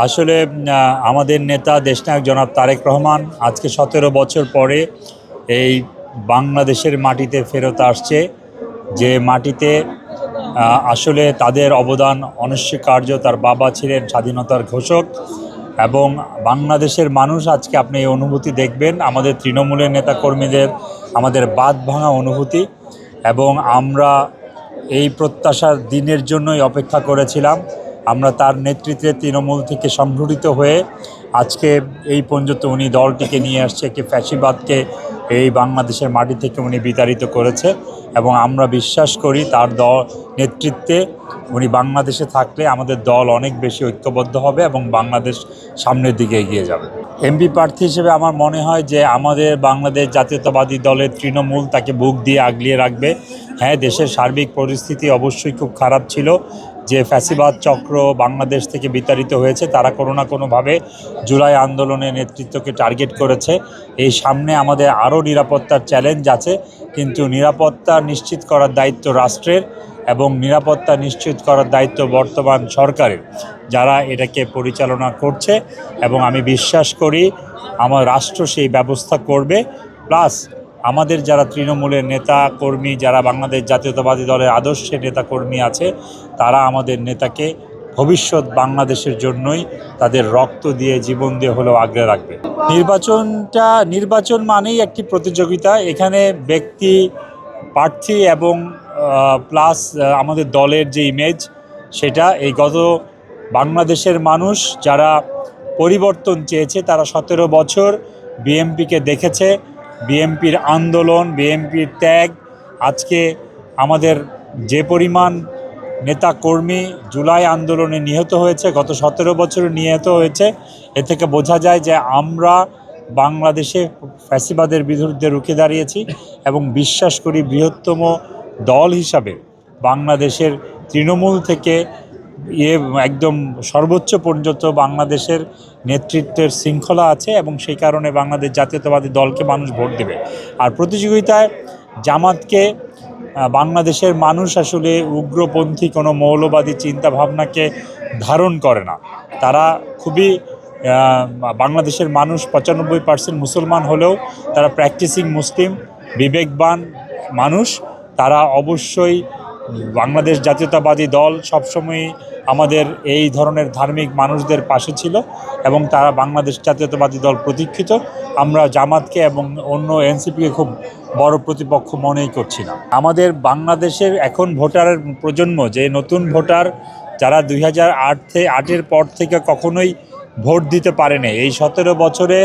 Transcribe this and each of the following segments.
আসলে আমাদের নেতা দেশনায়ক জনাব তারেক রহমান আজকে 17 বছর পরে এই বাংলাদেশের মাটিতে ফেরত আসছে, যে মাটিতে আসলে তাদের অবদান অনস্বীকার্য। তার বাবা ছিলেন স্বাধীনতার ঘোষক এবং বাংলাদেশের মানুষ আজকে আপনি এই অনুভূতি দেখবেন, আমাদের তৃণমূলের নেতাকর্মীদের আমাদের বাঁধ ভাঙা অনুভূতি। এবং আমরা এই প্রত্যাশার দিনের জন্যই অপেক্ষা করেছিলাম। আমরা তার নেতৃত্বে তৃণমূল থেকে সংগঠিত হয়ে আজকে এই পর্যন্ত উনি দলটিকে নিয়ে আসছে, একটি ফ্যাসিবাদকে এই বাংলাদেশের মাটি থেকে উনি বিতাড়িত করেছে। এবং আমরা বিশ্বাস করি তার নেতৃত্বে উনি বাংলাদেশে থাকলে আমাদের দল অনেক বেশি ঐক্যবদ্ধ হবে এবং বাংলাদেশ সামনের দিকে এগিয়ে যাবে। এমপি প্রার্থী হিসেবে আমার মনে হয় যে আমাদের বাংলাদেশ জাতীয়তাবাদী দলের তৃণমূল তাকে বুক দিয়ে আগলিয়ে রাখবে। হ্যাঁ, দেশের সার্বিক পরিস্থিতি অবশ্যই খুব খারাপ ছিল, যে ফ্যাসিবাদ চক্র বাংলাদেশ থেকে বিতাড়িত হয়েছে তারা কোনো না কোনোভাবে জুলাই আন্দোলনের নেতৃত্বকে টার্গেট করেছে। এই সামনে আমাদের আরও নিরাপত্তার চ্যালেঞ্জ আছে, কিন্তু নিরাপত্তা নিশ্চিত করার দায়িত্ব রাষ্ট্রের এবং নিরাপত্তা নিশ্চিত করার দায়িত্ব বর্তমান সরকারের, যারা এটাকে পরিচালনা করছে। এবং আমি বিশ্বাস করি আমার রাষ্ট্র সেই ব্যবস্থা করবে। প্লাস আমাদের যারা তৃণমূলের নেতা কর্মী, যারা বাংলাদেশ জাতীয়তাবাদী দলের আদর্শের নেতা কর্মী আছে, তারা আমাদের নেতাকে ভবিষ্যৎ বাংলাদেশের জন্যই তাদের রক্ত দিয়ে জীবন দিয়ে হলেও আগলে রাখবে। নির্বাচন মানেই একটি প্রতিযোগিতা। এখানে ব্যক্তি প্রার্থী এবং প্লাস আমাদের দলের যে ইমেজ, সেটা এই বাংলাদেশের মানুষ যারা পরিবর্তন চেয়েছে তারা 17 বছর বিএনপিকে দেখেছে। বিএনপির আন্দোলন, বিএনপির ত্যাগ, আজকে আমাদের যে পরিমাণ নেতাকর্মী জুলাই আন্দোলনে নিহত হয়েছে, গত 17 বছরে নিহত হয়েছে, এ থেকে বোঝা যায় যে আমরা বাংলাদেশে ফ্যাসিবাদের বিরুদ্ধে রুখে দাঁড়িয়েছি। এবং বিশ্বাস করি বৃহত্তম দল হিসাবে বাংলাদেশের তৃণমূল থেকে একদম সর্বোচ্চ পর্যন্ত বাংলাদেশের নেতৃত্বের শৃঙ্খলা আছে এবং সেই কারণে বাংলাদেশ জাতীয়তাবাদী দলকে মানুষ ভোট দেবে। আর প্রতিযোগিতায় জামাতকে বাংলাদেশের মানুষ আসলে উগ্রপন্থী কোনো মৌলবাদী চিন্তাভাবনাকে ধারণ করে না। তারা খুবই বাংলাদেশের মানুষ 95% মুসলমান হলেও তারা প্র্যাকটিসিং মুসলিম, বিবেকবান মানুষ। তারা অবশ্যই বাংলাদেশ জাতীয়তাবাদী দল সবসময়ই আমাদের এই ধরনের ধার্মিক মানুষদের পাশে ছিল এবং তারা বাংলাদেশ জাতীয়তাবাদী দল প্রতীক্ষিত। আমরা জামাতকে এবং অন্য এনসিপিকে খুব বড় প্রতিপক্ষ মনেই করছি না। আমাদের বাংলাদেশের এখন ভোটারের প্রজন্ম, যে নতুন ভোটার যারা 2008-এর পর থেকে কখনোই ভোট দিতে পারেনি, এই 17 বছরে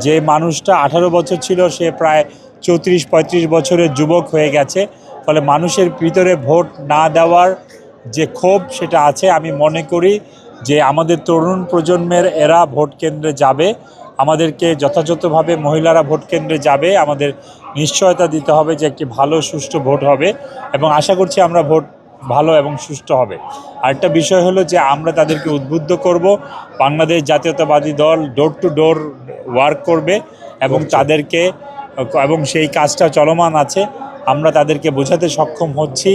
যে মানুষটা 18 বছর ছিল সে প্রায় 34-35 বছরের যুবক হয়ে গেছে। ফলে মানুষের ভিতরে ভোট না দেওয়ার যে ক্ষোভ সেটা আছে। আমি মনে করি যে আমাদের তরুণ প্রজন্মের এরা ভোট কেন্দ্রে যাবে, আমাদেরকে যথাযথভাবে মহিলারা ভোট কেন্দ্রে যাবে, আমাদের নিশ্চয়তা দিতে হবে যে একটি ভালো সুষ্ঠু ভোট হবে এবং আশা করছি আমরা ভোট ভালো এবং সুষ্ঠু হবে। আরেকটা বিষয় হলো যে আমরা তাদেরকে উদ্বুদ্ধ করব, বাংলাদেশ জাতীয়তাবাদী দল ডোর টু ডোর ওয়ার্ক করবে এবং তাদেরকে, এবং সেই কাজটা চলমান আছে। আমরা তাদেরকে বোঝাতে সক্ষম হচ্ছি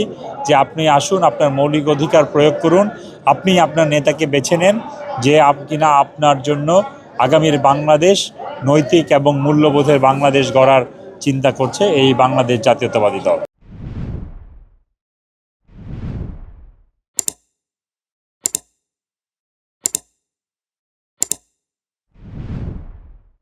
যে আপনি আসুন, আপনার মৌলিক অধিকার প্রয়োগ করুন, আপনি আপনার নেতাকে বেছে নেন যে কিনা আপনার জন্য আগামীর বাংলাদেশ নৈতিক এবং মূল্যবোধের বাংলাদেশ গড়ার চিন্তা করছে এই বাংলাদেশ জাতীয়তাবাদী দল।